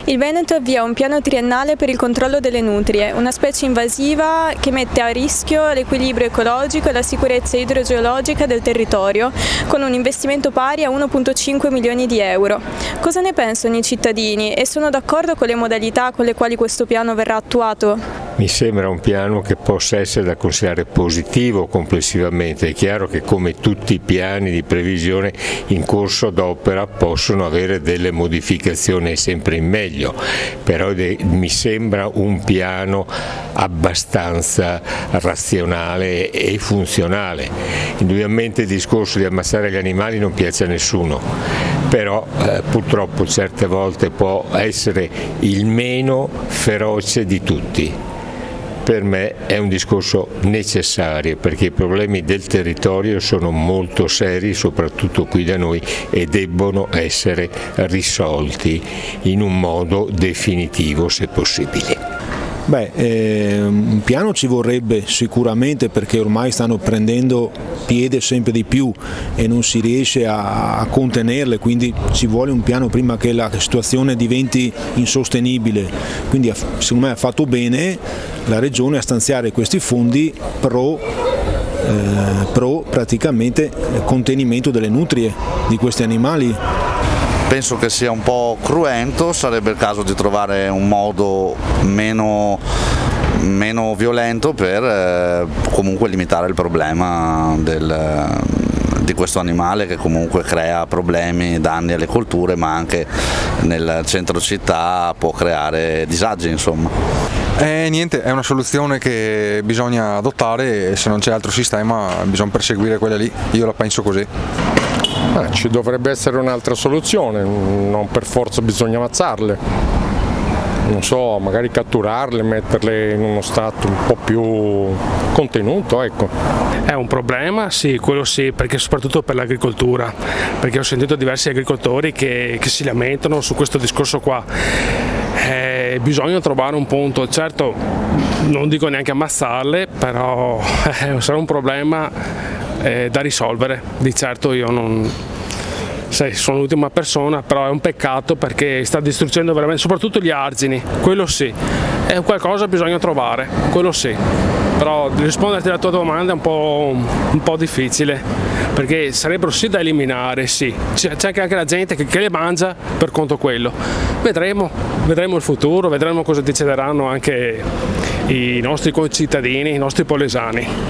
Il Veneto avvia un piano triennale per il controllo delle nutrie, una specie invasiva che mette a rischio l'equilibrio ecologico e la sicurezza idrogeologica del territorio, con un investimento pari a 1,5 milioni di euro. Cosa ne pensano i cittadini e sono d'accordo con le modalità con le quali questo piano verrà attuato? Mi sembra un piano che possa essere da considerare positivo complessivamente. È chiaro che come tutti i piani di previsione in corso d'opera possono avere delle modificazioni sempre in meglio, però mi sembra un piano abbastanza razionale e funzionale. Indubbiamente il discorso di ammazzare gli animali non piace a nessuno, però purtroppo certe volte può essere il meno feroce di tutti. Per me è un discorso necessario perché i problemi del territorio sono molto seri, soprattutto qui da noi, e debbono essere risolti in un modo definitivo se possibile. Un piano ci vorrebbe sicuramente perché ormai stanno prendendo piede sempre di più e non si riesce a contenerle, quindi ci vuole un piano prima che la situazione diventi insostenibile. Quindi secondo me ha fatto bene la Regione a stanziare questi fondi pro praticamente contenimento delle nutrie di questi animali. Penso che sia un po' cruento, sarebbe il caso di trovare un modo meno violento per comunque limitare il problema di questo animale che comunque crea problemi, danni alle colture, ma anche nel centro città può creare disagi, insomma. Niente, è una soluzione che bisogna adottare e se non c'è altro sistema bisogna perseguire quella lì, io la penso così. Ci dovrebbe essere un'altra soluzione, non per forza bisogna ammazzarle, non so, magari catturarle, metterle in uno stato un po' più contenuto, ecco. È un problema, sì, quello sì, perché soprattutto per l'agricoltura, perché ho sentito diversi agricoltori che si lamentano su questo discorso qua. Bisogna trovare un punto, certo non dico neanche ammazzarle, però sarà un problema da risolvere. Di certo io non sono l'ultima persona, però è un peccato perché sta distruggendo veramente, soprattutto gli argini, quello sì, è qualcosa bisogna trovare, quello sì, però risponderti alla tua domanda è un po' difficile, perché sarebbero sì da eliminare, sì, c'è anche la gente che le mangia per conto quello, vedremo il futuro, vedremo cosa decideranno anche i nostri concittadini, i nostri polesani.